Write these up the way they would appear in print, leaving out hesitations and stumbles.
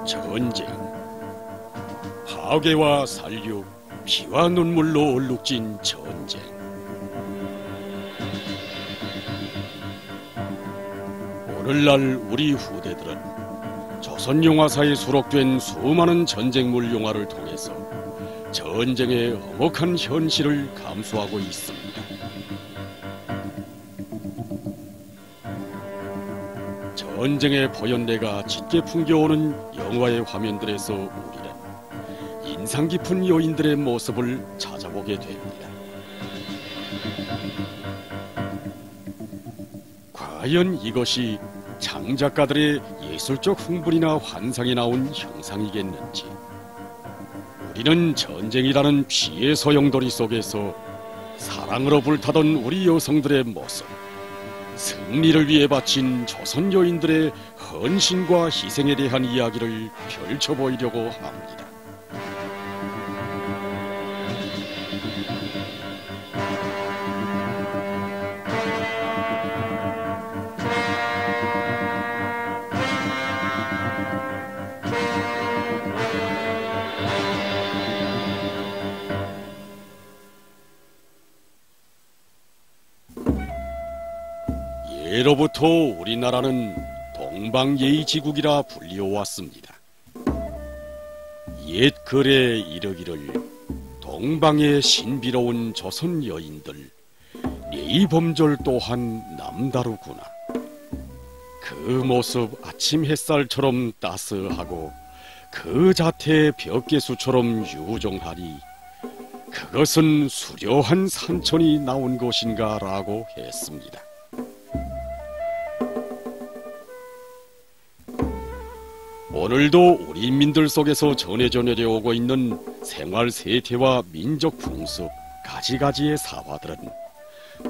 전쟁, 파괴와 살육, 피와 눈물로 얼룩진 전쟁. 오늘날 우리 후대들은 조선 영화사에 수록된 수많은 전쟁물 영화를 통해서 전쟁의 엄혹한 현실을 감수하고 있습니다. 전쟁의 보연내가 짙게 풍겨오는 영화의 화면들에서 우리는 인상 깊은 여인들의 모습을 찾아보게 됩니다. 과연 이것이 창작가들의 예술적 흥분이나 환상이 나온 형상이겠는지, 우리는 전쟁이라는 피의 소용돌이 속에서 사랑으로 불타던 우리 여성들의 모습, 승리를 위해 바친 조선 여인들의 헌신과 희생에 대한 이야기를 펼쳐보이려고 합니다. 예로부터 우리나라는 동방예의지국이라 불리워왔습니다. 옛 글에 이르기를 동방의 신비로운 조선 여인들, 예의범절 또한 남다르구나. 그 모습 아침 햇살처럼 따스하고 그 자태 벽계수처럼 유종하니 그것은 수려한 산천이 나온 것인가 라고 했습니다. 오늘도 우리 인민들 속에서 전해져 내려오고 있는 생활 세태와 민족 풍습, 가지가지의 사화들은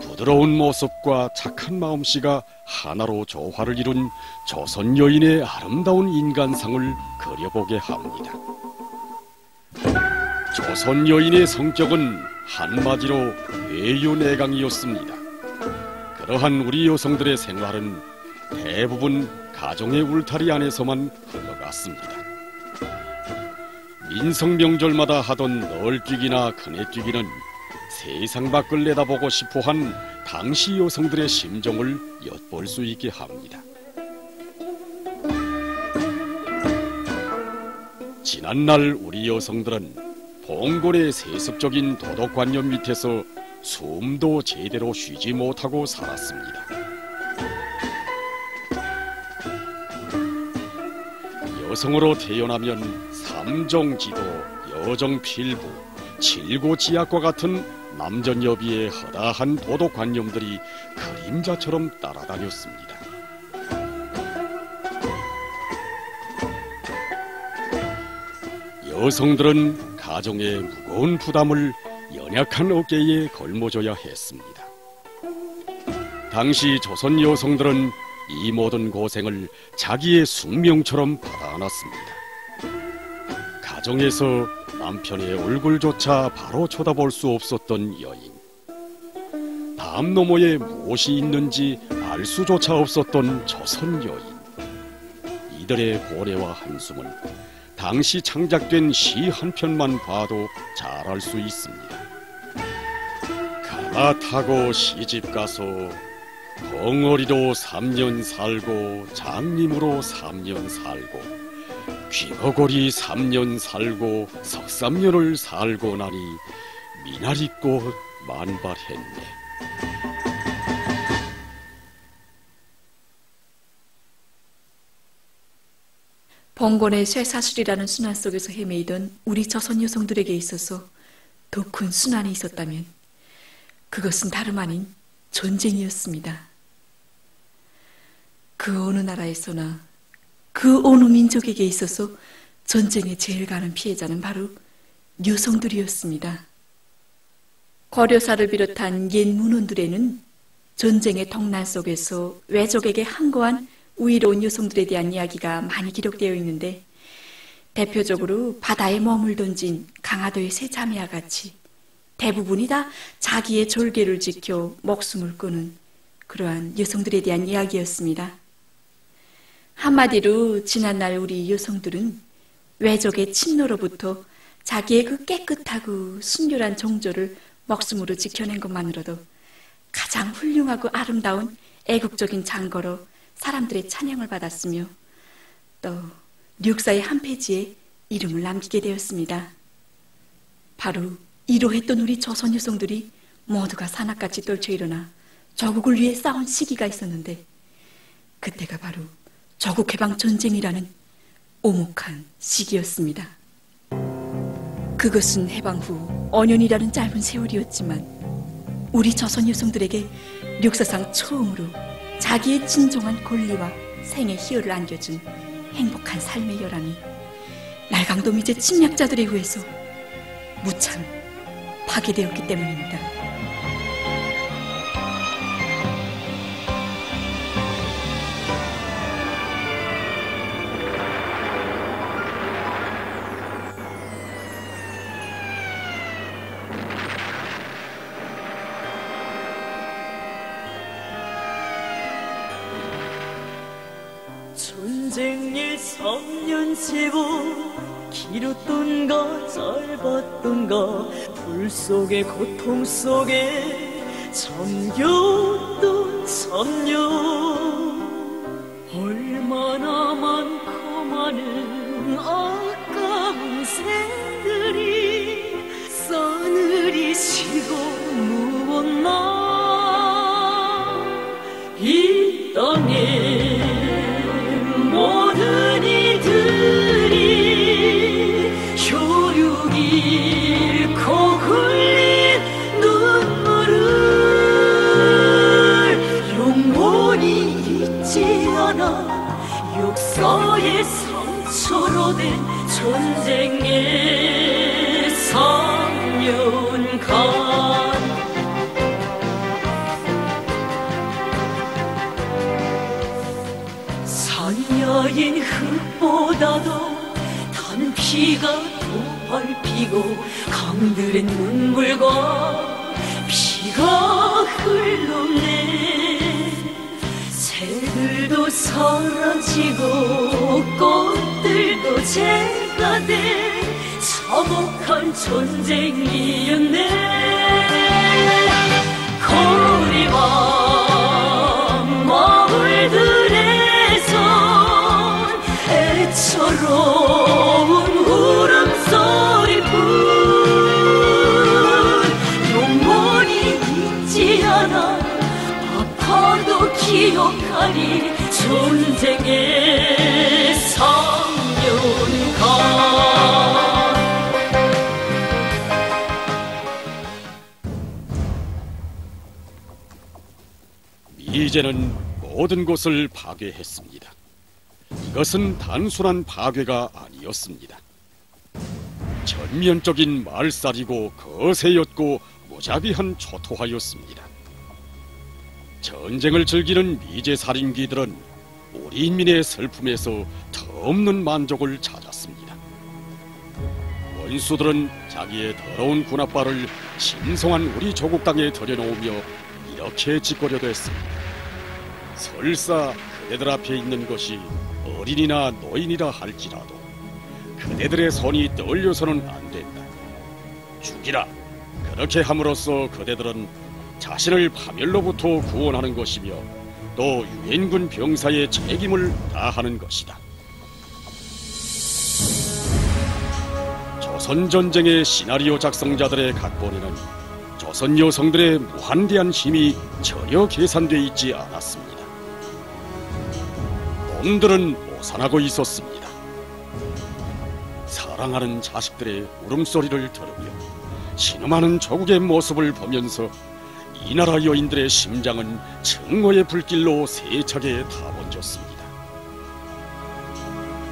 부드러운 모습과 착한 마음씨가 하나로 조화를 이룬 조선 여인의 아름다운 인간상을 그려보게 합니다. 조선 여인의 성격은 한마디로 외유내강이었습니다. 그러한 우리 여성들의 생활은 대부분 가정의 울타리 안에서만 흘러갔습니다. 민성명절마다 하던 널뛰기나 그네뛰기는 세상 밖을 내다보고 싶어한 당시 여성들의 심정을 엿볼 수 있게 합니다. 지난날 우리 여성들은 봉건의 세습적인 도덕관념 밑에서 숨도 제대로 쉬지 못하고 살았습니다. 여성으로 태어나면 삼정지도, 여정필부, 칠고지약과 같은 남전여비의 허다한 도덕관념들이 그림자처럼 따라다녔습니다. 여성들은 가정의 무거운 부담을 연약한 어깨에 걸머줘야 했습니다. 당시 조선 여성들은 이 모든 고생을 자기의 숙명처럼 받아 안았습니다. 가정에서 남편의 얼굴조차 바로 쳐다볼 수 없었던 여인, 담 너머에 무엇이 있는지 알 수조차 없었던 조선 여인, 이들의 고뇌와 한숨은 당시 창작된 시 한 편만 봐도 잘 알 수 있습니다. 갈아타고 시집가서 벙어리로 3년 살고 장님으로 3년 살고 귀거거리 3년 살고 석삼년을 살고 나니 미나리꽃 만발했네. 봉건의 쇠사슬이라는 순환 속에서 헤매이던 우리 조선 여성들에게 있어서 더 큰 순환이 있었다면 그것은 다름 아닌 전쟁이었습니다. 그 어느 나라에서나 그 어느 민족에게 있어서 전쟁에 제일 가는 피해자는 바로 여성들이었습니다. 고려사를 비롯한 옛 문헌들에는 전쟁의 동난 속에서 외족에게 항거한 우위로운 여성들에 대한 이야기가 많이 기록되어 있는데, 대표적으로 바다에 몸을 던진 강화도의 세 자매와 같이 대부분이 다 자기의 절개를 지켜 목숨을 끊은 그러한 여성들에 대한 이야기였습니다. 한마디로 지난날 우리 여성들은 외족의 침노로부터 자기의 그 깨끗하고 순결한 종조를 목숨으로 지켜낸 것만으로도 가장 훌륭하고 아름다운 애국적인 장거로 사람들의 찬양을 받았으며 또 역사의 한 페이지에 이름을 남기게 되었습니다. 바로 이러했던 우리 조선 여성들이 모두가 산악같이 떨쳐 일어나 조국을 위해 싸운 시기가 있었는데 그때가 바로 조국해방 전쟁이라는 오목한 시기였습니다. 그것은 해방 후 5년이라는 짧은 세월이었지만 우리 조선 여성들에게 역사상 처음으로 자기의 진정한 권리와 생의 희열을 안겨준 행복한 삶의 열함이 날강도 미제 침략자들에 의해서 무참 파괴되었기 때문입니다. 전쟁의 3년 세월 길었던 거 짧았던 거 불 속에 고통 속에 잠겼던 3년 얼마나 많고 많은 아까운 새들이 싸늘히 지고 누웠나 이 땅에 모든 이들이 효육 잃고 흘린 눈물을 영원히 잊지 않아 역사의 상처로 된 전쟁의 3년간 산야인 흙보다도 단 피가 더 밟히고 강들의 눈물과 피가 흘렀네 새들도 사라지고 꽃들도 재가 돼 참혹한 전쟁이었네 거리와 마을들의 애처로운 울음소리뿐 영원히 잊지 않아 아파도 기억하리 전쟁의 3년간 미제는 모든 것을 파괴했습니다. 이것은 단순한 파괴가 아니었습니다. 전면적인 말살이고 거세였고 무자비한 초토화였습니다. 전쟁을 즐기는 미제 살인귀들은 우리 인민의 슬픔에서 터없는 만족을 찾았습니다. 원수들은 자기의 더러운 군합발을 신성한 우리 조국 땅에 들여놓으며 이렇게 짓거려댔습니다. 설사 그대들 앞에 있는 것이 어린이나 노인이라 할지라도 그대들의 손이 떨려서는 안 된다. 죽이라. 그렇게 함으로써 그대들은 자신을 파멸로부터 구원하는 것이며 또 유엔군 병사의 책임을 다하는 것이다. 조선전쟁의 시나리오 작성자들의 각본에는 조선 여성들의 무한대한 힘이 전혀 계산돼 있지 않았습니다. 놈들은 오산하고 있었습니다. 사랑하는 자식들의 울음소리를 들으며 신음하는 조국의 모습을 보면서 이 나라 여인들의 심장은 증오의 불길로 세차게 타번졌습니다.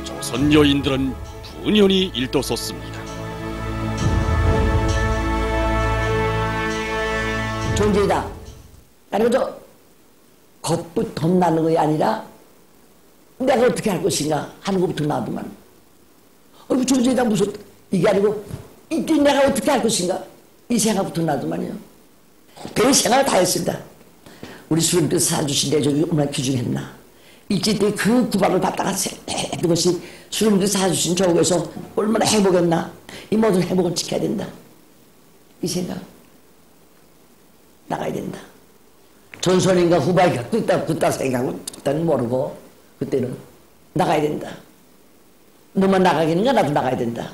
조선 여인들은 분연히 일떠섰습니다. 존재이다. 나는 저 겁부 돈 나는 것이 아니라 내가 어떻게 할 것인가 하는 것부터 나더만. 그 존재이다 무슨 이게 아니고 이제 내가 어떻게 할 것인가 이 생각부터 나더만요. 별 생각을 다 했습니다. 우리 수련께서 사주신 대접이 얼마나 귀중했나. 일제 때 그 구박을 받다가 했던 것이 수령들이 사주신 저국에서 얼마나 행복했나. 이 모든 행복을 지켜야 된다. 이 생각. 나가야 된다. 전선인가 후발인가 그따 생각은 그때는 모르고 그때는 나가야 된다. 너만 나가겠는가 나도 나가야 된다.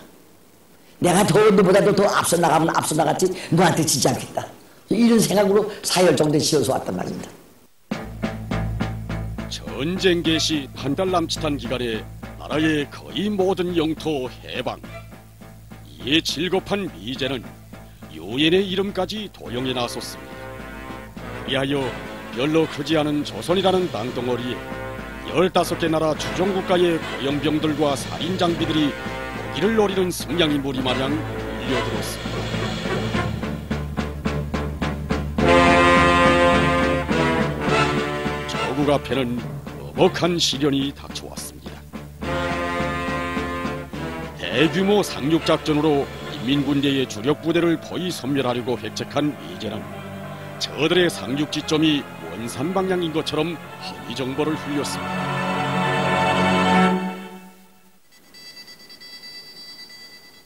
내가 너보다도 더 앞서 나가면 앞서 나갔지 너한테 지지 않겠다. 이런 생각으로 4열 정도 쉬어서 왔단 말입니다. 전쟁 개시 한 달 남짓한 기간에 나라의 거의 모든 영토 해방. 이에 질겁한 미제는 유엔의 이름까지 도용해 나섰습니다. 그리하여 별로 크지 않은 조선이라는 땅덩어리에 15개 나라 주종국가의 고영병들과 살인장비들이 고기를 노리는 승냥이 무리 마냥 밀려들었습니다. 저국 앞에는 엄혹한 시련이 닥쳐왔습니다. 대규모 상륙작전으로 인민군대의 주력 부대를 포위 섬멸하려고 획책한 미제는 저들의 상륙 지점이 원산 방향인 것처럼 허위 정보를 흘렸습니다.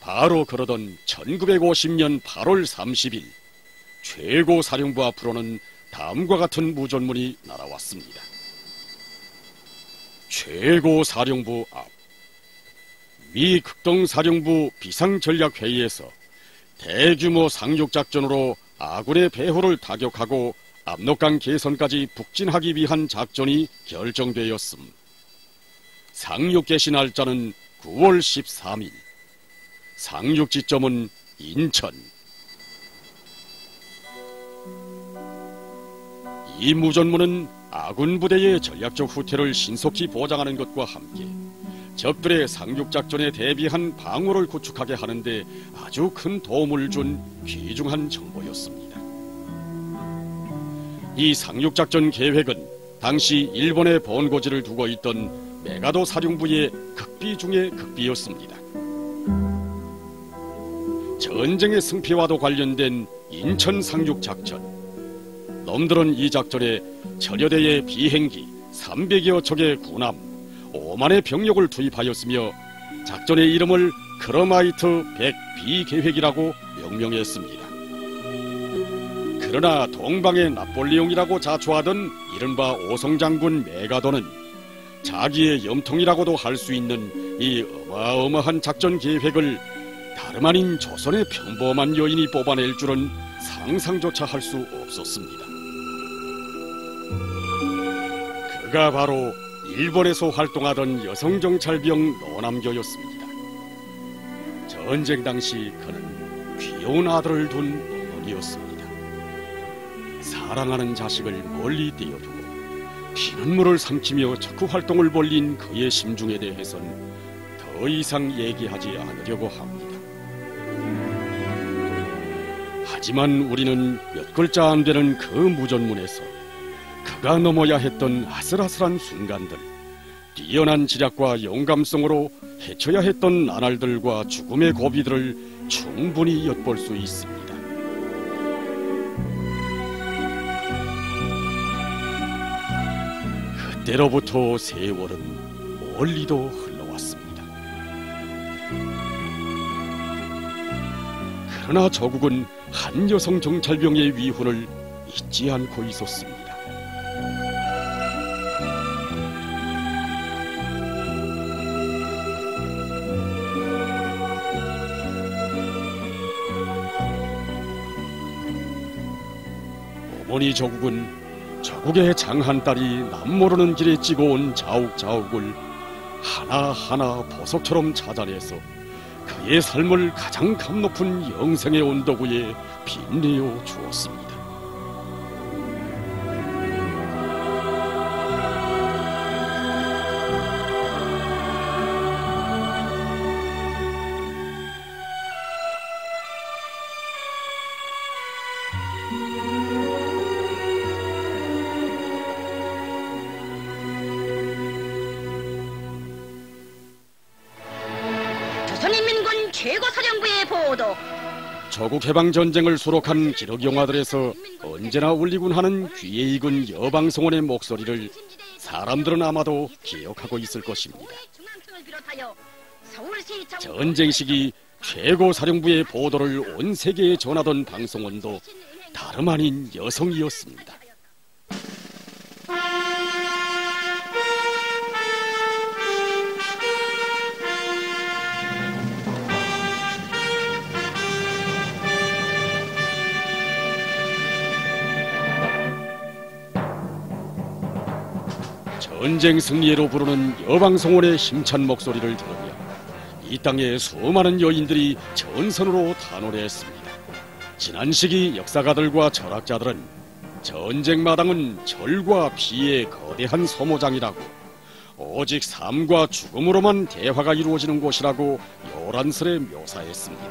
바로 그러던 1950년 8월 30일 최고 사령부 앞으로는 다음과 같은 무전문이 날아왔습니다. 최고 사령부 앞. 미 극동사령부 비상전략회의에서 대규모 상륙작전으로 아군의 배후를 타격하고 압록강 개선까지 북진하기 위한 작전이 결정되었음. 상륙 개시 날짜는 9월 13일. 상륙 지점은 인천. 이 무전문은 아군 부대의 전략적 후퇴를 신속히 보장하는 것과 함께 적들의 상륙작전에 대비한 방어를 구축하게 하는데 아주 큰 도움을 준 귀중한 정보였습니다. 이 상륙작전 계획은 당시 일본의 본고지를 두고 있던 메가도 사령부의 극비 중의 극비였습니다. 전쟁의 승패와도 관련된 인천 상륙작전. 놈들은 이 작전에 천여대의 비행기, 300여 척의 군함, 5만의 병력을 투입하였으며 작전의 이름을 크로마이트 100B 계획이라고 명명했습니다. 그러나 동방의 나폴레옹이라고 자초하던 이른바 오성장군 메가도는 자기의 염통이라고도 할 수 있는 이 어마어마한 작전 계획을 다름 아닌 조선의 평범한 여인이 뽑아낼 줄은 상상조차 할 수 없었습니다. 그가 바로 일본에서 활동하던 여성정찰병 노남교였습니다. 전쟁 당시 그는 귀여운 아들을 둔 어머니였습니다. 사랑하는 자식을 멀리 띄어두고 피눈물을 삼키며 척후 활동을 벌린 그의 심중에 대해선 더 이상 얘기하지 않으려고 합니다. 하지만 우리는 몇 글자 안 되는 그 무전문에서 그가 넘어야 했던 아슬아슬한 순간들, 뛰어난 지략과 용감성으로 헤쳐야 했던 나날들과 죽음의 고비들을 충분히 엿볼 수 있습니다. 그때로부터 세월은 멀리도 흘러왔습니다. 그러나 저국은 한 여성 정찰병의 위훈을 잊지 않고 있었습니다. 어머니 저국은 저국의 장한 딸이 남모르는 길에 찍어온 자욱자욱을 하나하나 보석처럼 찾아내서 그의 삶을 가장 값높은 영생의 온도구에 빛내어 주었습니다. 조선인민군 최고사령부의 보도. 저국 해방 전쟁을 수록한 기록 영화들에서 언제나 울리곤 하는 귀에 익은 여방성원의 목소리를 사람들은 아마도 기억하고 있을 것입니다. 전쟁 시기 최고 사령부의 보도를 온 세계에 전하던 방송원도 다름 아닌 여성이었습니다. 전쟁 승리로 부르는 여방송원의 힘찬 목소리를 들으며 이 땅의 수많은 여인들이 전선으로 탄원했습니다. 지난 시기 역사가들과 철학자들은 전쟁 마당은 절과 피의 거대한 소모장이라고, 오직 삶과 죽음으로만 대화가 이루어지는 곳이라고 요란스레 묘사했습니다.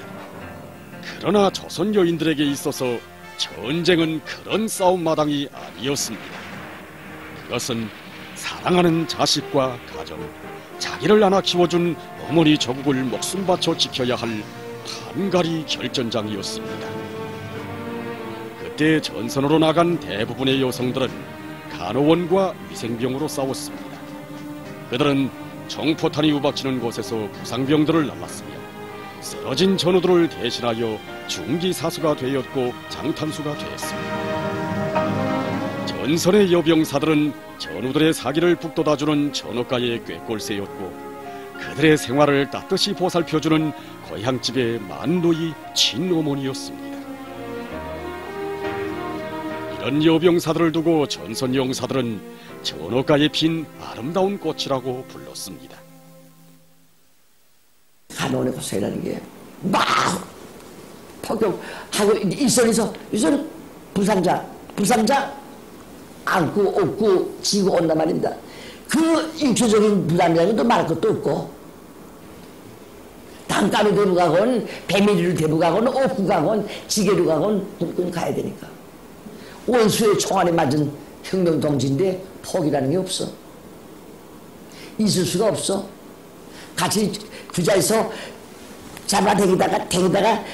그러나 조선 여인들에게 있어서 전쟁은 그런 싸움 마당이 아니었습니다. 그것은 사랑하는 자식과 가정, 자기를 안아 키워준 어머니 조국을 목숨 바쳐 지켜야 할 한가리 결전장이었습니다. 그때 전선으로 나간 대부분의 여성들은 간호원과 위생병으로 싸웠습니다. 그들은 정포탄이 우박치는 곳에서 부상병들을 날랐으며 쓰러진 전우들을 대신하여 중기사수가 되었고 장탄수가 되었습니다. 전선의 여병사들은 전우들의 사기를 북돋아주는 전업가의 꾀골새였고, 그들의 생활을 따뜻이 보살펴주는 고향집의 만노이 친어머니였습니다. 이런 여병사들을 두고 전선 영사들은 전업가에 핀 아름다운 꽃이라고 불렀습니다. 간호원의 고생이라는 게 막 폭격하고 일선에서 부상자 안고 업고 지고 온단 말입니다. 그 육체적인 부담이라는 것도 말할 것도 없고, 단가루 대부 가건 배밀이로 대부 가건 업고 가건 지게로 가건 무조건 가야 되니까. 원수의 총알에 맞은 혁명동지인데 포기라는 게 없어. 있을 수가 없어. 같이 주자에서 잡아당기다가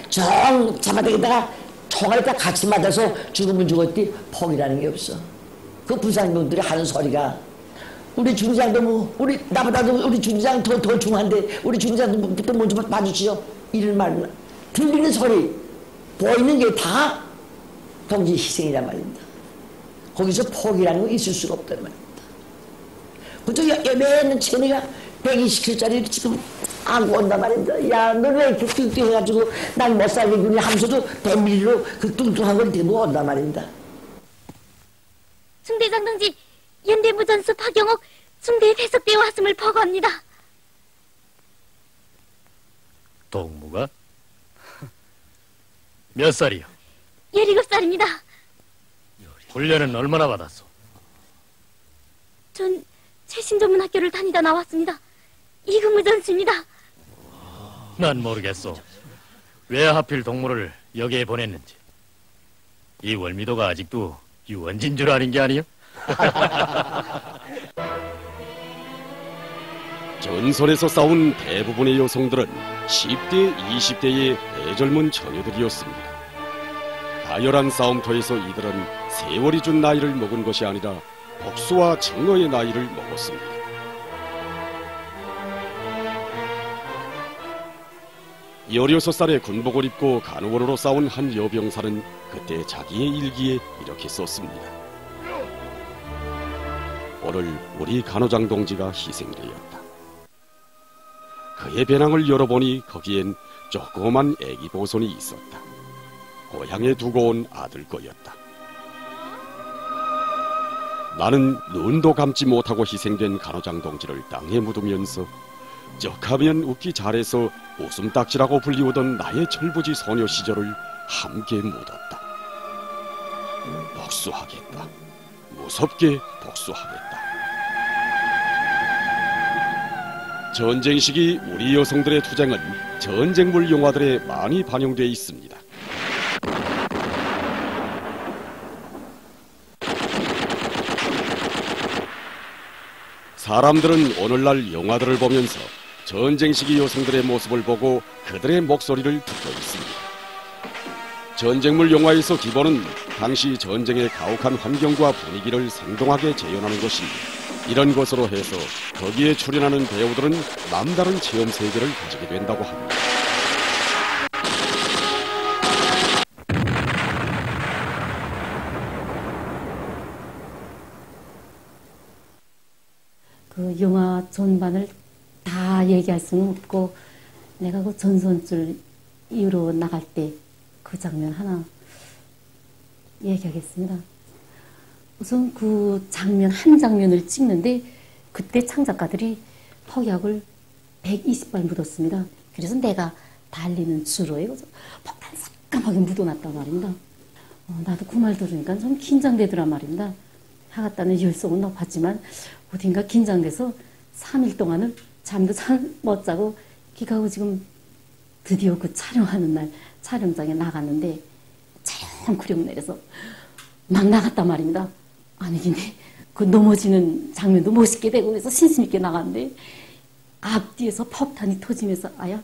잡아당기다가 총알에 딱 같이 맞아서 죽으면 죽었지 포기라는 게 없어. 그 부상병들이 하는 소리가, 우리 중장도 뭐, 나보다도 우리 중장 더 중한데 우리 중장부터 먼저 봐주시오, 이런 말 들리는 소리, 보이는 게 다 동지 희생이란 말입니다. 거기서 포기라는 거 있을 수가 없단 말입니다. 그저 여매는 체내가 120kg짜리 지금 안고 온단 말입니다. 야, 너 왜 이렇게 뚱뚱해가지고 난 못 살겠구니 하면서도 100ml로 그 뚱뚱한 걸 들고 온단 말입니다. 중대장 동지, 연대무전수 박영옥 중대에 배속되어 왔음을 보고합니다. 동무가? 몇 살이요? 17살입니다. 훈련은 얼마나 받았소? 전 최신전문학교를 다니다 나왔습니다. 이근무전수입니다. 난 모르겠소. 왜 하필 동무를 여기에 보냈는지. 이 월미도가 아직도 유원진 줄 아는 게 아니요? 전선에서 싸운 대부분의 여성들은 10대, 20대의 애절문 처녀들이었습니다. 가열한 싸움터에서 이들은 세월이 준 나이를 먹은 것이 아니라 복수와 증오의 나이를 먹었습니다. 열여섯 살에 군복을 입고 간호원으로 싸운 한 여병사는 그때 자기의 일기에 이렇게 썼습니다. 오늘 우리 간호장 동지가 희생되었다. 그의 배낭을 열어보니 거기엔 조그만 애기 보손이 있었다. 고향에 두고 온 아들 거였다. 나는 눈도 감지 못하고 희생된 간호장 동지를 땅에 묻으면서 쩍하면 웃기 잘해서 웃음딱지라고 불리우던 나의 철부지 소녀 시절을 함께 묻었다. 복수하겠다. 무섭게 복수하겠다. 전쟁 시기 우리 여성들의 투쟁은 전쟁물 영화들에 많이 반영되어 있습니다. 사람들은 오늘날 영화들을 보면서 전쟁 시기 여성들의 모습을 보고 그들의 목소리를 듣고 있습니다. 전쟁물 영화에서 기본은 당시 전쟁의 가혹한 환경과 분위기를 생동하게 재현하는 것입니다. 이런 것으로 해서 거기에 출연하는 배우들은 남다른 체험 세계를 가지게 된다고 합니다. 그 영화 전반을 다 얘기할 수는 없고 내가 그 전선줄 이후로 나갈 때 그 장면 하나 얘기하겠습니다. 우선 그 장면 한 장면을 찍는데 그때 창작가들이 폭약을 120발 묻었습니다. 그래서 내가 달리는 주로에 폭탄 새까맣게 묻어놨단 말입니다. 나도 그 말 들으니까 좀 긴장되더란 말입니다. 하갔다는 열성은 높았지만 어딘가 긴장돼서 3일 동안을 잠도 잘 못 자고 기가고 지금 드디어 그 촬영하는 날 촬영장에 나갔는데 촬영 구령 내려서 막 나갔단 말입니다. 아니 근데 그 넘어지는 장면도 멋있게 되고 그래서 신심 있게 나갔는데 앞뒤에서 폭탄이 터지면서 아야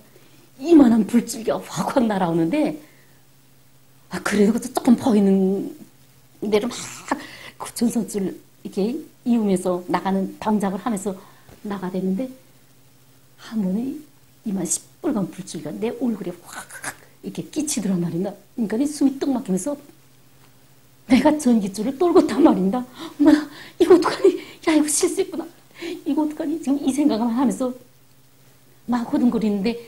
이만한 불줄기가 확확 날아오는데 그래도 조금 보이는 데를 막 그 전선줄 이렇게 이으면서 나가는 동작을 하면서 나가대는데 한 번에 이만 시뻘건 불줄기가 내 얼굴에 확 이렇게 끼치더란 말입니다. 그러니까 숨이 떡 막히면서 내가 전기줄을 떨고 단 말입니다. 엄마 이거 어떡하니? 야 이거 실수했구나. 이거 어떡하니? 지금 이 생각만 하면서 막 호둥거리는데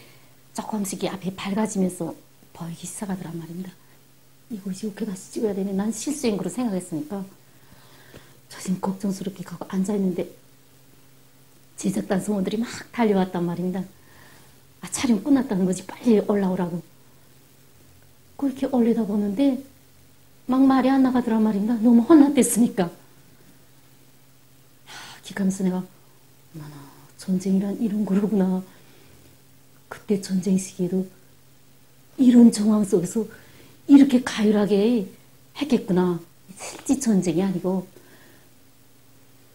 조금씩 앞에 밝아지면서 보이기 시작하더란 말입니다. 이것이 어떻게 다시 찍어야 되네. 난 실수인 거로 생각했으니까 저 지금 걱정스럽게 가고 앉아있는데 제작단 성원들이 막 달려왔단 말입니다. 촬영 끝났다는 거지 빨리 올라오라고. 그렇게 올려다보는데 막 말이 안 나가더란 말입니다. 너무 혼났댔으니까. 기가면서 내가 어머나 전쟁이란 이런 거로구나. 그때 전쟁 시기에도 이런 정황 속에서 이렇게 가열하게 했겠구나. 실제 전쟁이 아니고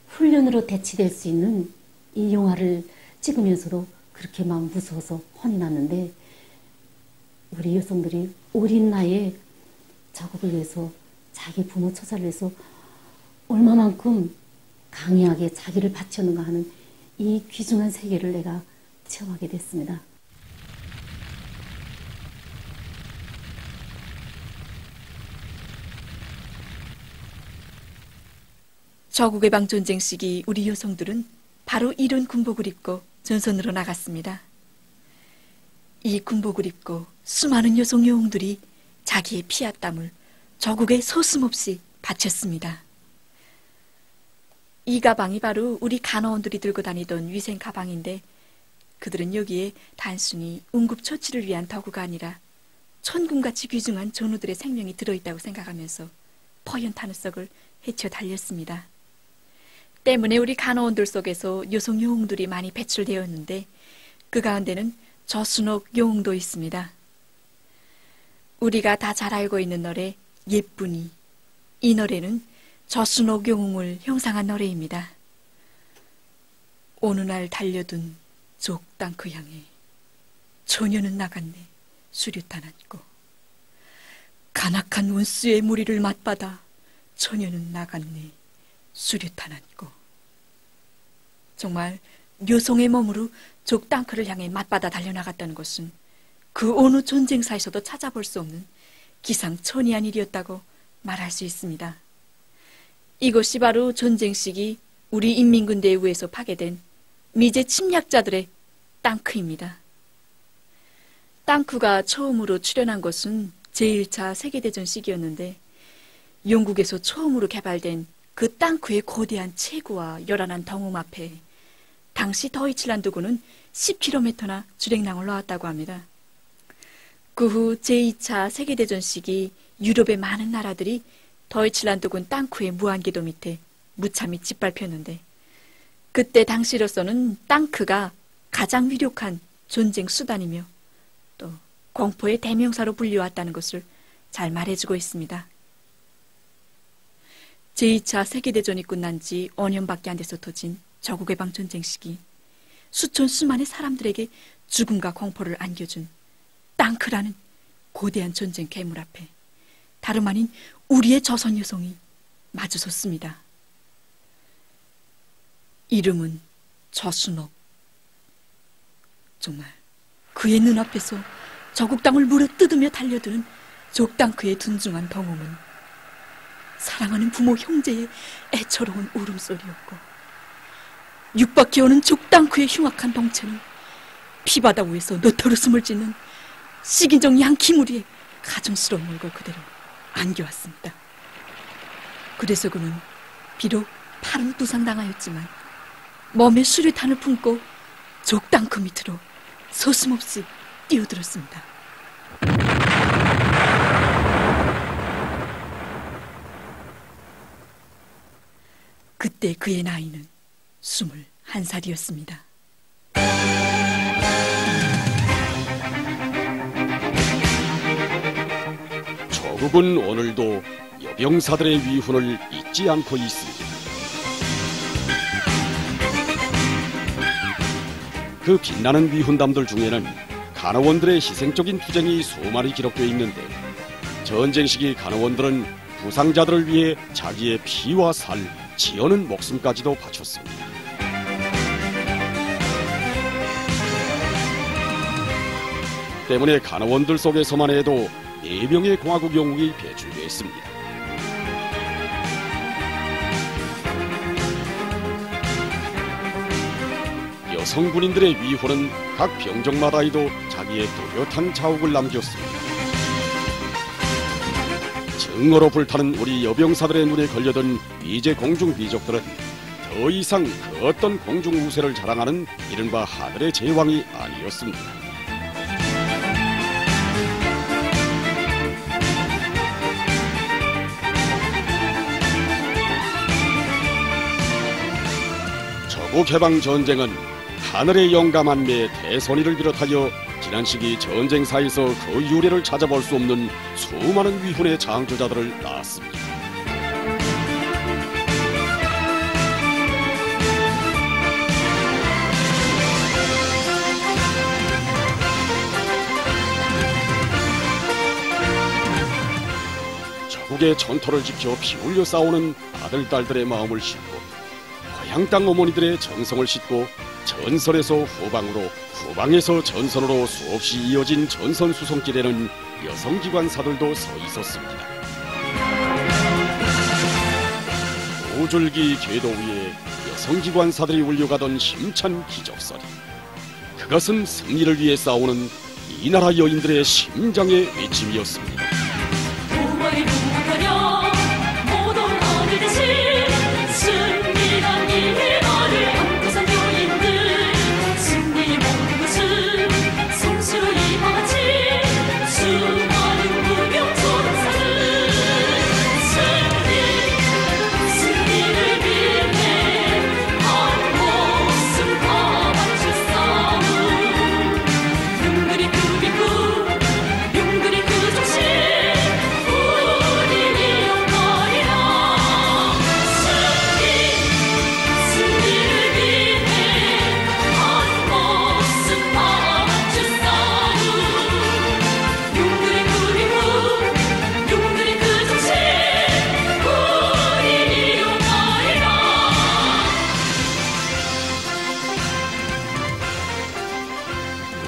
훈련으로 대치될 수 있는 이 영화를 찍으면서도 그렇게 막 무서워서 혼이 났는데 우리 여성들이 어린 나이에 자국을 위해서 자기 부모 처자를 위해서 얼마만큼 강하게 자기를 바쳤는가 하는 이 귀중한 세계를 내가 체험하게 됐습니다. 저국의 방 전쟁 시기 우리 여성들은 바로 이런 군복을 입고 전선으로 나갔습니다. 이 군복을 입고 수많은 여성 영웅들이 자기의 피와 땀을 저국에 서슴없이 바쳤습니다. 이 가방이 바로 우리 간호원들이 들고 다니던 위생 가방인데 그들은 여기에 단순히 응급처치를 위한 도구가 아니라 천군같이 귀중한 전우들의 생명이 들어있다고 생각하면서 퍼연 타누석을 헤쳐 달렸습니다. 때문에 우리 간호원들 속에서 여성 영웅들이 많이 배출되었는데 그 가운데는 저순옥 영웅도 있습니다. 우리가 다 잘 알고 있는 노래 예쁜이. 이 노래는 저순옥 영웅을 형상한 노래입니다. 어느 날 달려든 족땅크 향해 처녀는 나갔네 수류탄 안고 간악한 원수의 무리를 맞받아 처녀는 나갔네 수류탄 안고. 정말 여성의 몸으로 족땅크를 향해 맞받아 달려나갔다는 것은 그 어느 전쟁사에서도 찾아볼 수 없는 기상천외한 일이었다고 말할 수 있습니다. 이것이 바로 전쟁 시기 우리 인민군대에 의해서 파괴된 미제 침략자들의 땅크입니다. 땅크가 처음으로 출현한 것은 제1차 세계대전 시기였는데 영국에서 처음으로 개발된 그 땅크의 거대한 체구와 요란한 덩음 앞에 당시 더이칠란드군은 10km나 주랭랑을 놓았다고 합니다. 그 후 제2차 세계대전 시기 유럽의 많은 나라들이 더이칠란드군 땅크의 무한궤도 밑에 무참히 짓밟혔는데 그때 당시로서는 땅크가 가장 위력한 전쟁 수단이며 또 공포의 대명사로 불리워왔다는 것을 잘 말해주고 있습니다. 제2차 세계대전이 끝난 지 5년밖에 안 돼서 터진 저국의 방 전쟁 시기 수천 수만의 사람들에게 죽음과 공포를 안겨준 땅크라는 거대한 전쟁 괴물 앞에 다름 아닌 우리의 조선 여성이 마주섰습니다. 이름은 저순옥. 정말 그의 눈앞에서 저국 땅을 물어뜯으며 달려드는 족당크의 둔중한 덩음은 사랑하는 부모 형제의 애처로운 울음소리였고, 육박해 오는 족당크의 흉악한 덩체는 피바다 위에서 너털웃음을 짓는 식인종 양키무리의 가증스러운 얼굴 그대로 안겨왔습니다. 그래서 그는 비록 팔은 부상당하였지만 몸에 수류탄을 품고 족당크 밑으로 서슴없이 뛰어들었습니다. 그때 그의 나이는 21살이었습니다. 조국은 오늘도 여병사들의 위훈을 잊지 않고 있습니다. 그 빛나는 위훈담들 중에는 간호원들의 희생적인 투쟁이 수많이 기록되어 있는데, 전쟁 시기 간호원들은 부상자들을 위해 자기의 피와 살, 지어는 목숨까지도 바쳤습니다. 때문에 간호원들 속에서만 해도 4명의 공화국 영웅이 배출됐습니다. 여성 군인들의 위호는 각 병정마다에도 자기의 뚜렷한 자욱을 남겼습니다. 증오로 불타는 우리 여병사들의 눈에 걸려든 미제 공중 비족들은 더 이상 그 어떤 공중 우세를 자랑하는 이른바 하늘의 제왕이 아니었습니다. 조국 해방 전쟁은 하늘의 영감한 매 대선이를 비롯하여 지난 시기 전쟁사에서 그 유래를 찾아볼 수 없는 수많은 위훈의 창조자들을 낳았습니다. 조국의 전토를 지켜 피 흘려 싸우는 아들, 딸들의 마음을 싣고, 고향 땅 어머니들의 정성을 싣고, 전선에서 후방으로, 후방에서 전선으로 수없이 이어진 전선 수송길에는 여성기관사들도 서 있었습니다. 두 줄기 궤도 위에 여성기관사들이 울려가던 힘찬 기적소리, 그것은 승리를 위해 싸우는 이 나라 여인들의 심장의 외침이었습니다.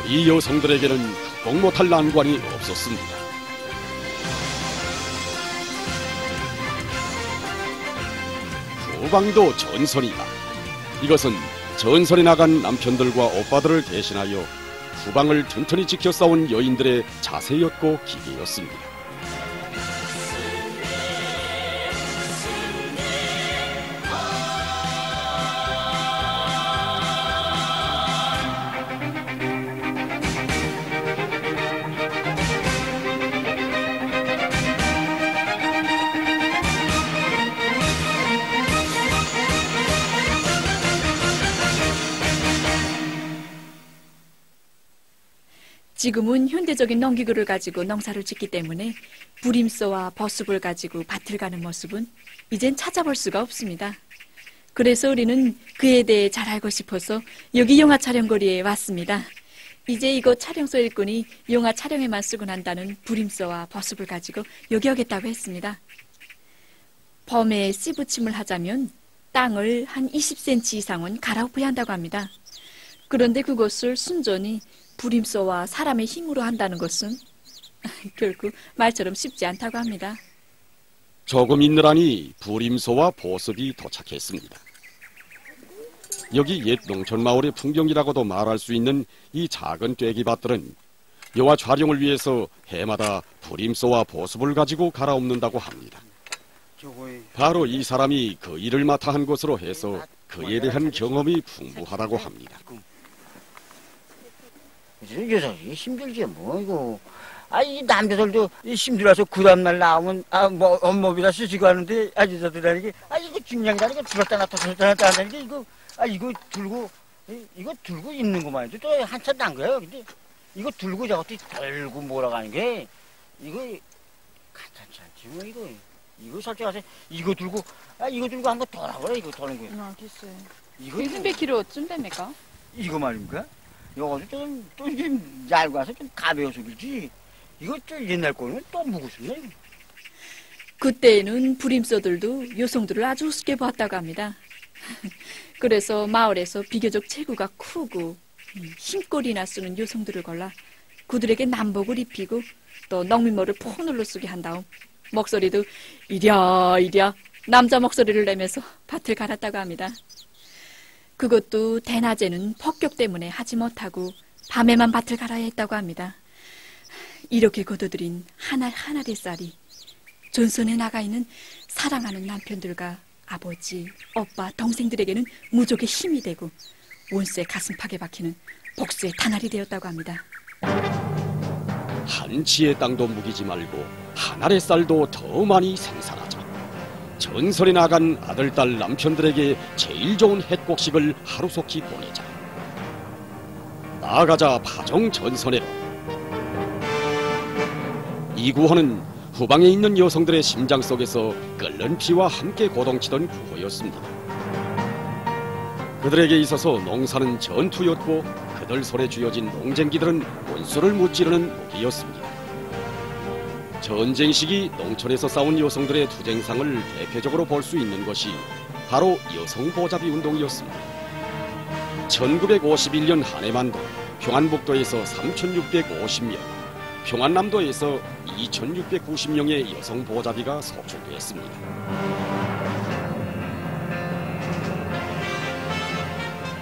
이 여성들에게는 극복 못할 난관이 없었습니다. 후방도 전선이다. 이것은 전선에 나간 남편들과 오빠들을 대신하여 후방을 튼튼히 지켜 싸운 여인들의 자세였고 기계였습니다. 지금은 현대적인 농기구를 가지고 농사를 짓기 때문에 부림소와 버습을 가지고 밭을 가는 모습은 이젠 찾아볼 수가 없습니다. 그래서 우리는 그에 대해 잘 알고 싶어서 여기 영화 촬영거리에 왔습니다. 이제 이곳 촬영소 일꾼이 영화 촬영에만 쓰고 난다는 부림소와 버습을 가지고 여기 오겠다고 했습니다. 범에 씨 부침을 하자면 땅을 한 20cm 이상은 갈아엎어야 한다고 합니다. 그런데 그것을 순전히 부림소와 사람의 힘으로 한다는 것은 결코 말처럼 쉽지 않다고 합니다. 조금 있느라니 부림소와 보습이 도착했습니다. 여기 옛 농촌 마을의 풍경이라고도 말할 수 있는 이 작은 떼기밭들은 여와 촬영을 위해서 해마다 부림소와 보습을 가지고 갈아엎는다고 합니다. 바로 이 사람이 그 일을 맡아 한 것으로 해서 그에 대한 경험이 풍부하다고 합니다. 여성이 힘들지 뭐 이거. 이 남자들도 힘들어서 그 다음날 나오면 뭐 업무비다 쓰시고 하는데 여자들이 이거 중량이다 이거 들었다 놨다 하는데 이거 들고 있는 것만 해도 또 한참 난 거예요. 근데 이거 들고 저것도 들고 몰아가는 게 이거 간단치 않지 뭐 이거 솔직히 이거 들고 한번 돌아보라 이거 도는 거예요. 글쎄. 이거 100kg쯤 됩니까? 이거 말입니까? 요거도 좀 얇아서 좀 가벼워서 그렇지. 이거 좀 옛날 거는 또 무겁습니다. 그때에는 부림소들도 여성들을 아주 우습게 보았다고 합니다. 그래서 마을에서 비교적 체구가 크고 흰꼬리나 쓰는 여성들을 골라 그들에게 남복을 입히고 또 농민모를 포늘로 쓰게 한 다음 목소리도 이랴 남자 목소리를 내면서 밭을 갈았다고 합니다. 그것도 대낮에는 폭격 때문에 하지 못하고 밤에만 밭을 갈아야 했다고 합니다. 이렇게 거둬들인 한 알 한 알의 쌀이 전선에 나가 있는 사랑하는 남편들과 아버지, 오빠, 동생들에게는 무족의 힘이 되고 원수의 가슴팍에 박히는 복수의 단알이 되었다고 합니다. 한 치의 땅도 묵이지 말고 한 알의 쌀도 더 많이 생산하자. 전설에 나간 아들, 딸, 남편들에게 제일 좋은 햇곡식을 하루속히 보내자. 나아가자 파종 전선회로. 이 구호는 후방에 있는 여성들의 심장 속에서 끓는 피와 함께 고동치던 구호였습니다. 그들에게 있어서 농사는 전투였고 그들 손에 쥐어진 농쟁기들은 원수를 무찌르는 무기였습니다. 전쟁 시기 농촌에서 싸운 여성들의 투쟁상을 대표적으로 볼 수 있는 것이 바로 여성보잡이 운동이었습니다. 1951년 한 해만도 평안북도에서 3,650명, 평안남도에서 2,690명의 여성보잡이가 소출됐습니다.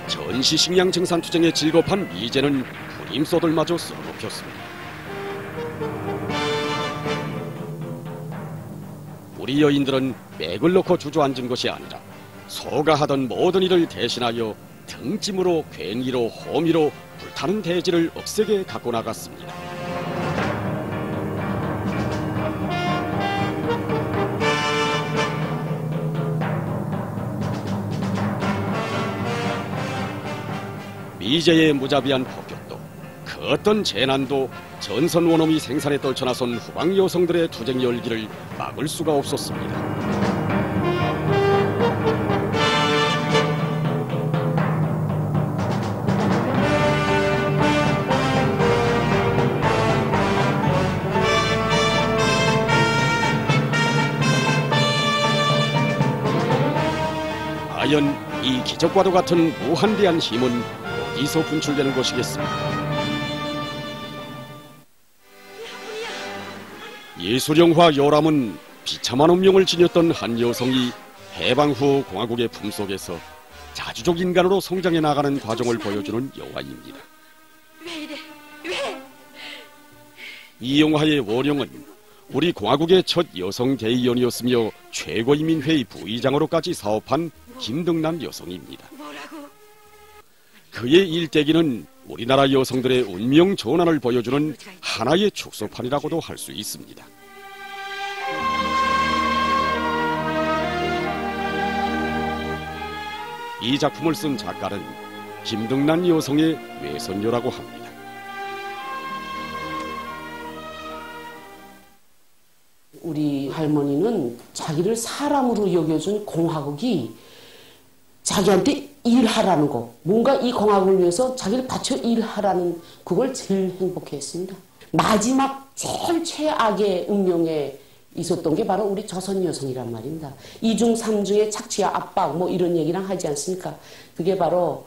전시식량 증산투쟁에 질겁한 미제는 부림소들마저 써놓혔습니다. 우리 여인들은 맥을 넣고 주저앉은 것이 아니라 소가 하던 모든 일을 대신하여 등짐으로 괭이로 호미로 불타는 대지를 억세게 갖고 나갔습니다. 미제의 무자비한 폭격도 그 어떤 재난도 전선 원어미 생산에 떨쳐나선 후방 여성들의 투쟁 열기를 막을 수가 없었습니다. 과연 이 기적과도 같은 무한대한 힘은 어디서 분출되는 것이겠습니까? 예술영화 요람은 비참한 운명을 지녔던 한 여성이 해방 후 공화국의 품속에서 자주적 인간으로 성장해 나가는 과정을 보여주는 영화입니다. 왜 이래? 왜? 이 영화의 원형은 우리 공화국의 첫 여성 대의원이었으며 최고인민회의 부의장으로까지 사업한 김등란 여성입니다. 뭐라고? 그의 일대기는 우리나라 여성들의 운명 전환을 보여주는 하나의 축소판이라고도 할 수 있습니다. 이 작품을 쓴 작가는 김등란 여성의 외손녀라고 합니다. 우리 할머니는 자기를 사람으로 여겨준 공화국이 자기한테 일하라는 거, 뭔가 이 공화국을 위해서 자기를 바쳐 일하라는 그걸 제일 행복해했습니다. 마지막 제일 최악의 운명의 있었던 게 바로 우리 조선 여성이란 말입니다. 이중 삼중의 착취와 압박 뭐 이런 얘기랑 하지 않습니까? 그게 바로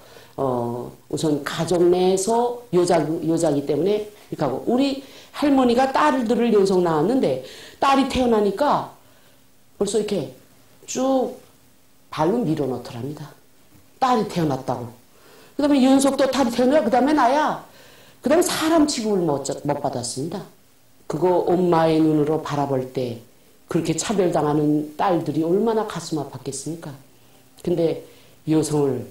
우선 가정 내에서 여자기 때문에 이렇게 하고, 우리 할머니가 딸들을 연속 낳았는데 딸이 태어나니까 벌써 이렇게 쭉 발로 밀어넣더랍니다. 딸이 태어났다고. 그 다음에 연속도 딸이 태어나, 그 다음에 나야. 그 다음에 사람 취급을 못 받았습니다. 그거 엄마의 눈으로 바라볼 때 그렇게 차별당하는 딸들이 얼마나 가슴 아팠겠습니까? 근데 여성을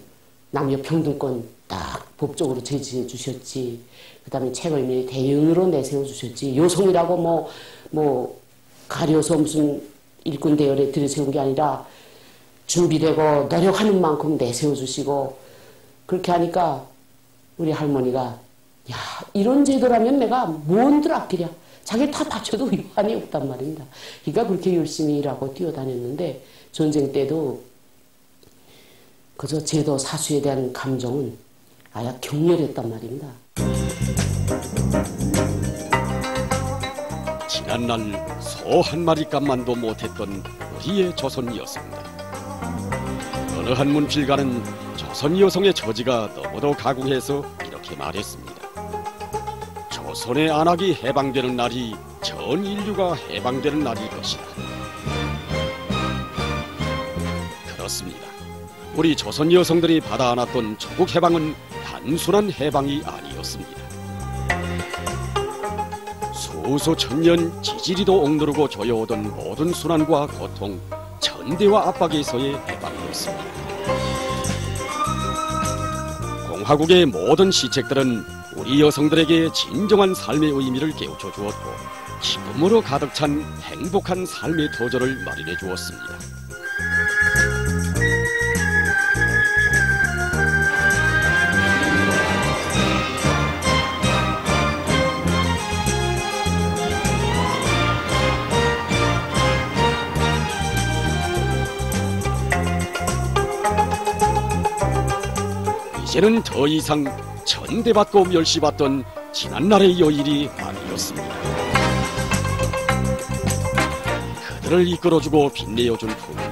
남녀 평등권 딱 법적으로 제지해 주셨지. 그 다음에 최고인민의 대연으로 내세워 주셨지. 여성이라고 뭐 가려서 무슨 일꾼 대열에 들이세운 게 아니라 준비되고 노력하는 만큼 내세워 주시고, 그렇게 하니까 우리 할머니가 야, 이런 제도라면 내가 뭔들 아끼랴. 자기 다 바쳐도 위안이 없단 말입니다. 그러니까 그렇게 열심히 일하고 뛰어다녔는데, 전쟁 때도 그저 제도 사수에 대한 감정은 아야 격렬했단 말입니다. 지난날 소 한 마리값만도 못했던 우리의 조선 여성들. 어느 한 문필가는 조선 여성의 처지가 너무도 가궁해서 이렇게 말했습니다. 조선의 안악이 해방되는 날이 전 인류가 해방되는 날일 것이다. 그렇습니다. 우리 조선 여성들이 받아 안았던 조국 해방은 단순한 해방이 아니었습니다. 수수천년 지지리도 억누르고 조여오던 모든 순환과 고통, 천대와 압박에서의 해방이었습니다. 공화국의 모든 시책들은 우리 여성들에게 진정한 삶의 의미를 깨우쳐 주었고, 기쁨으로 가득 찬 행복한 삶의 터전을 마련해 주었습니다. 이제는 더 이상 천대받고 멸시받던 지난날의 여인이 아니었습니다. 그들을 이끌어주고 빛내어준 품은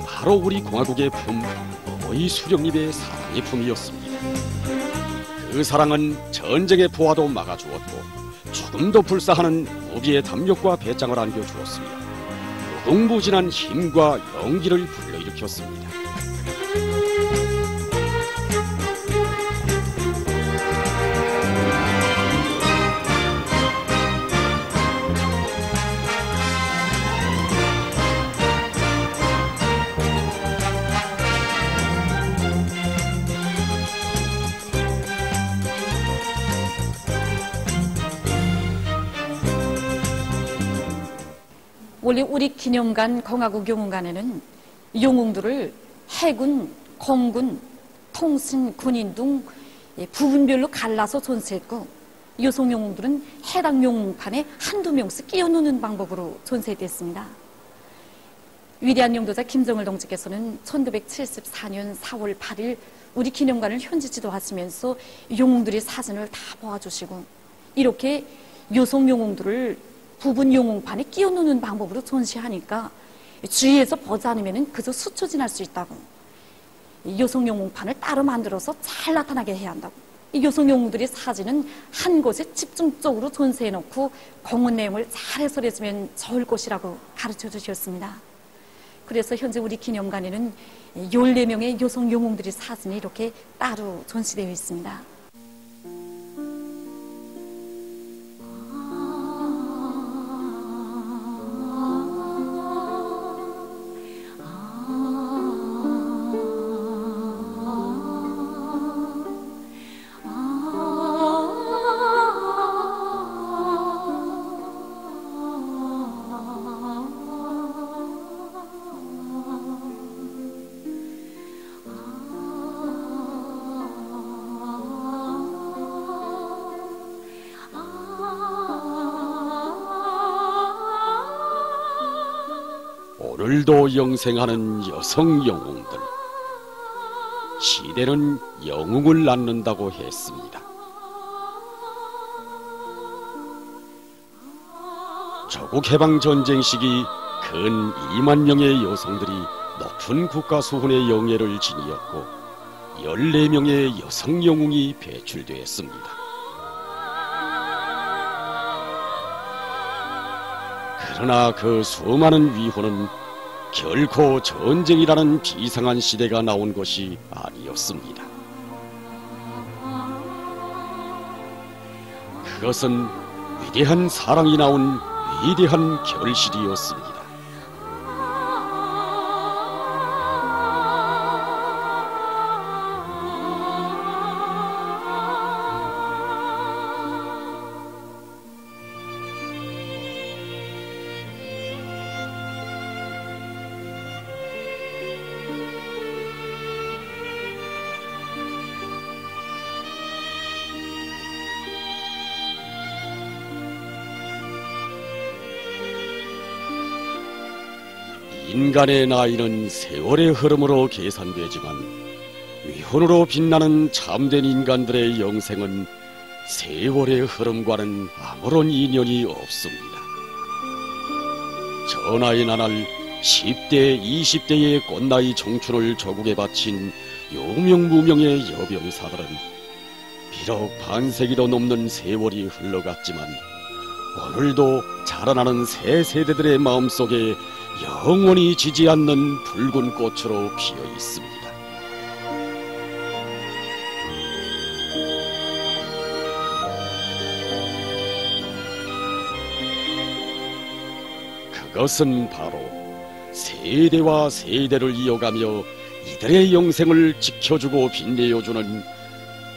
바로 우리 공화국의 품, 어머니 수령님의 사랑의 품이었습니다. 그 사랑은 전쟁의 포화도 막아주었고, 죽음도 불사하는 무비의 담력과 배짱을 안겨주었으며, 무궁무진한 힘과 용기를 불러일으켰습니다. 원래 우리 기념관 공화국 영웅관에는 영웅들을 해군, 공군, 통신, 군인 등 부분별로 갈라서 존재했고, 여성 영웅들은 해당 영웅판에 한두 명씩 끼워넣는 방법으로 존재됐습니다. 위대한 영도자 김정일 동지께서는 1974년 4월 8일 우리 기념관을 현지 지도하시면서 영웅들의 사진을 다 보아주시고, 이렇게 여성 영웅들을 부분 영웅판에 끼워넣는 방법으로 전시하니까 주위에서 보지 않으면 그저 스쳐 지날 수 있다고, 여성 영웅판을 따로 만들어서 잘 나타나게 해야 한다고, 이 여성 영웅들의 사진은 한 곳에 집중적으로 전시해놓고 공원 내용을 잘 해설해주면 좋을 것이라고 가르쳐 주셨습니다. 그래서 현재 우리 기념관에는 14명의 여성 영웅들의 사진이 이렇게 따로 전시되어 있습니다. 오늘도 영생하는 여성 영웅들. 시대는 영웅을 낳는다고 했습니다. 조국 해방 전쟁 시기 근 2만 명의 여성들이 높은 국가 수훈의 영예를 지니었고 14명의 여성 영웅이 배출되었습니다. 그러나 그 수많은 위호는 결코 전쟁이라는 비상한 시대가 나온 것이 아니었습니다. 그것은 위대한 사랑이 나온 위대한 결실이었습니다. 인간의 나이는 세월의 흐름으로 계산되지만 위훈으로 빛나는 참된 인간들의 영생은 세월의 흐름과는 아무런 인연이 없습니다. 전하의 나날 10대, 20대의 꽃나이 청춘을 조국에 바친 유명무명의 여병사들은 비록 반세기도 넘는 세월이 흘러갔지만 오늘도 자라나는 새 세대들의 마음속에 영원히 지지 않는 붉은 꽃으로 피어 있습니다. 그것은 바로 세대와 세대를 이어가며 이들의 영생을 지켜주고 빛내어주는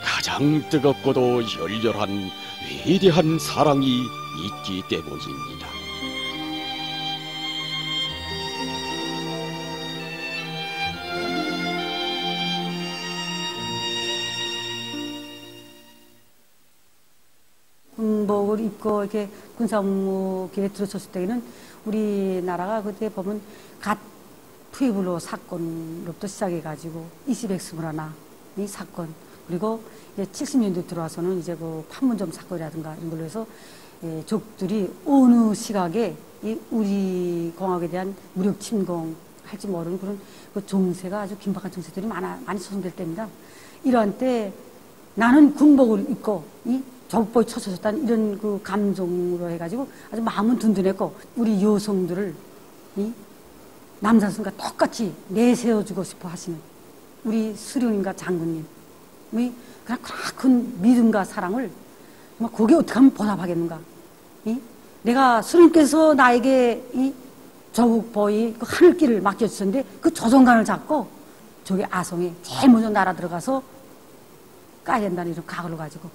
가장 뜨겁고도 열렬한 위대한 사랑이 있기 때문입니다. 군복을 입고 이렇게 군사복무길에 들어섰을 때에는 우리나라가 그때 보면 갓 푸이블로 사건부터 시작해가지고 20X문화나 이 사건 그리고 이제 70년대 들어와서는 이제 그 판문점 사건이라든가 이런 걸로 해서 적들이 어느 시각에 이 우리 공화국에 대한 무력 침공할지 모르는 그런 그 정세가 아주 긴박한 정세들이 많이 소송될 때입니다. 이러한 때 나는 군복을 입고 이 적보에 쳐서졌다는 이런 그 감정으로 해가지고 아주 마음은 든든했고 우리 여성들을 이 남자선과 똑같이 내세워주고 싶어 하시는 우리 수령님과 장군님 그냥 큰 믿음과 사랑을 정말 거기에 어떻게 하면 보답하겠는가 내가 수령님께서 나에게 이 조국보의 그 하늘길을 맡겨주셨는데 그 조정관을 잡고 저기 아성에 제일 먼저 날아 들어가서 까야 된다는 이런 각오를 가지고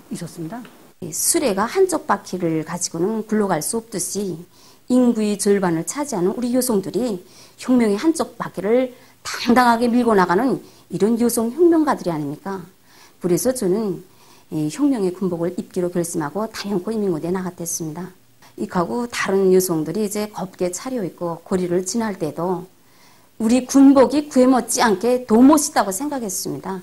있었습니다. 수레가 한쪽 바퀴를 가지고는 굴러갈 수 없듯이 인구의 절반을 차지하는 우리 여성들이 혁명의 한쪽 바퀴를 당당하게 밀고 나가는 이런 여성 혁명가들이 아닙니까? 그래서 저는 혁명의 군복을 입기로 결심하고 단연코 인민군대에 나갔댔습니다. 이하고 다른 여성들이 이제 곱게 차려입고 거리를 지날 때도 우리 군복이 구애 못지 않게 더 멋있다고 생각했습니다.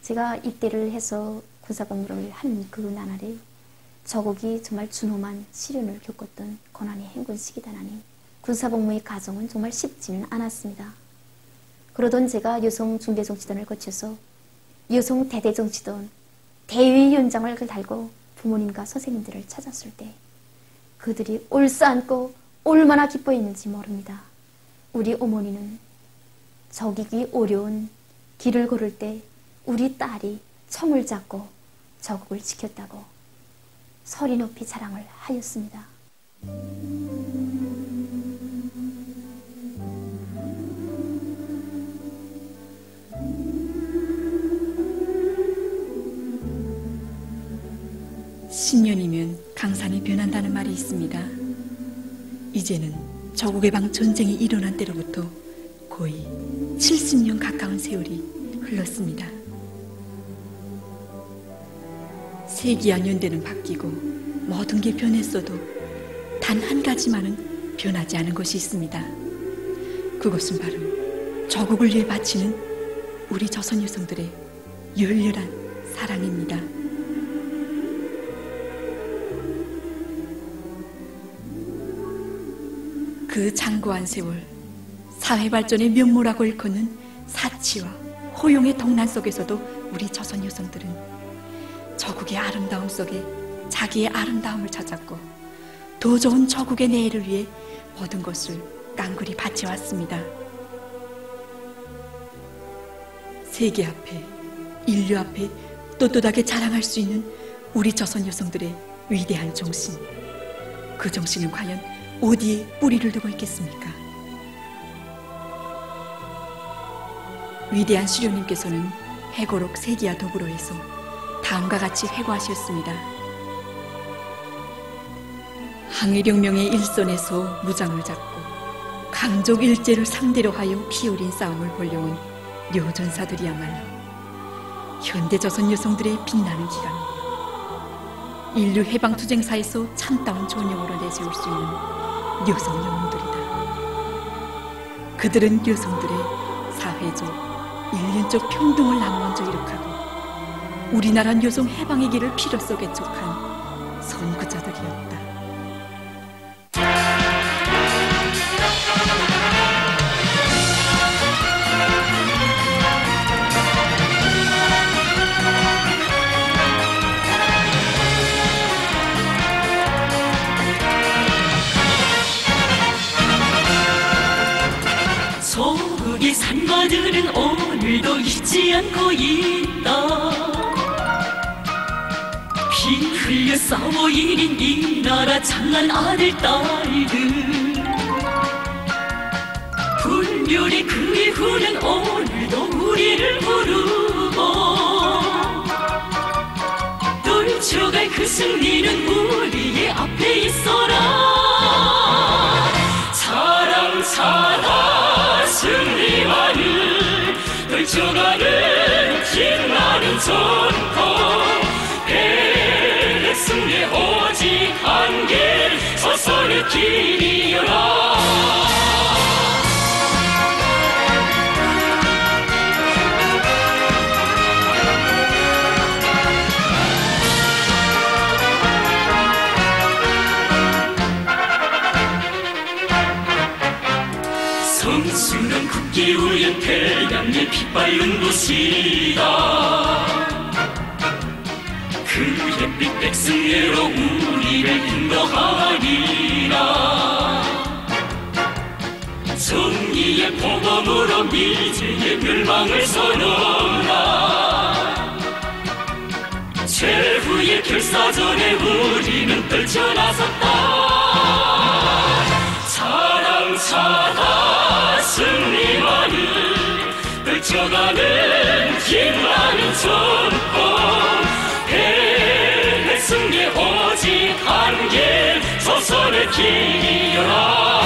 제가 입대를 해서 군사복무를 한 그 나날에 조국이 정말 준엄한 시련을 겪었던 고난의 행군 시기다나니 군사복무의 과정은 정말 쉽지는 않았습니다. 그러던 제가 여성 중대정치단을 거쳐서 여성 대대정치단 대위원장을 달고 부모님과 선생님들을 찾았을 때 그들이 올싸안고 얼마나 기뻐했는지 모릅니다. 우리 어머니는 적이기 어려운 길을 걸을 때 우리 딸이 총을 잡고 조국을 지켰다고 소리 높이 자랑을 하였습니다. (10년이면) 강산이 변한다는 말이 있습니다. 이제는 조국의 방 전쟁이 일어난 때로부터 거의 70년 가까운 세월이 흘렀습니다. 세기와 연대는 바뀌고 모든 게 변했어도 단 한 가지만은 변하지 않은 것이 있습니다. 그것은 바로 조국을 위해 바치는 우리 조선 여성들의 열렬한 사랑입니다. 그 장고한 세월, 사회 발전의 면모라고 일컫는 사치와 호용의 동란 속에서도 우리 조선 여성들은 저국의 아름다움 속에 자기의 아름다움을 찾았고 더 좋은 저국의 내일을 위해 모든 것을 깡그리 바쳐왔습니다. 세계 앞에, 인류 앞에 떳떳하게 자랑할 수 있는 우리 조선 여성들의 위대한 정신, 그 정신은 과연 어디에 뿌리를 두고 있겠습니까? 위대한 수료님께서는 해고록 세기와 더불어에서 다음과 같이 회고하셨습니다. 항해령명의 일선에서 무장을 잡고 강족 일제를 상대로 하여 피어린 싸움을 벌려온 료전사들이야말로 현대조선 여성들의 빛나는 기관입니다. 인류 해방투쟁사에서 참다운 존영으로 내세울 수 있는 여성 영웅들이다. 그들은 여성들의 사회적, 인륜적 평등을 남먼저 이룩하고 우리나라 여성 해방의 길을 피로써 개척한 선구자들이었다. 조국의 산마들은 오늘도 잊지 않고 있다. 피 흘려 싸워 이긴 이 나라 장한 아들 딸들, 불멸의 그 이후는 오늘도 우리를 부르고 떨쳐갈 그 승리는 우리의 앞에 있어라. 자랑 자랑 승리만을 떨쳐가는 빛나는 전통, 승리의 오직 한 길, 조선의 길이여라. 성수는 국기 우연 태양의 빛바른 곳이다. 그 햇빛 백승예로 우리를 인도하리라. 정의의 보검으로 미제의 멸망을 선언하라. 최후의 결사전에 우리는 떨쳐나섰다. 자랑 자랑 승리만을 떨쳐가는 빛나는 전통, 승리 오직 한 길, 조선의 길이여라.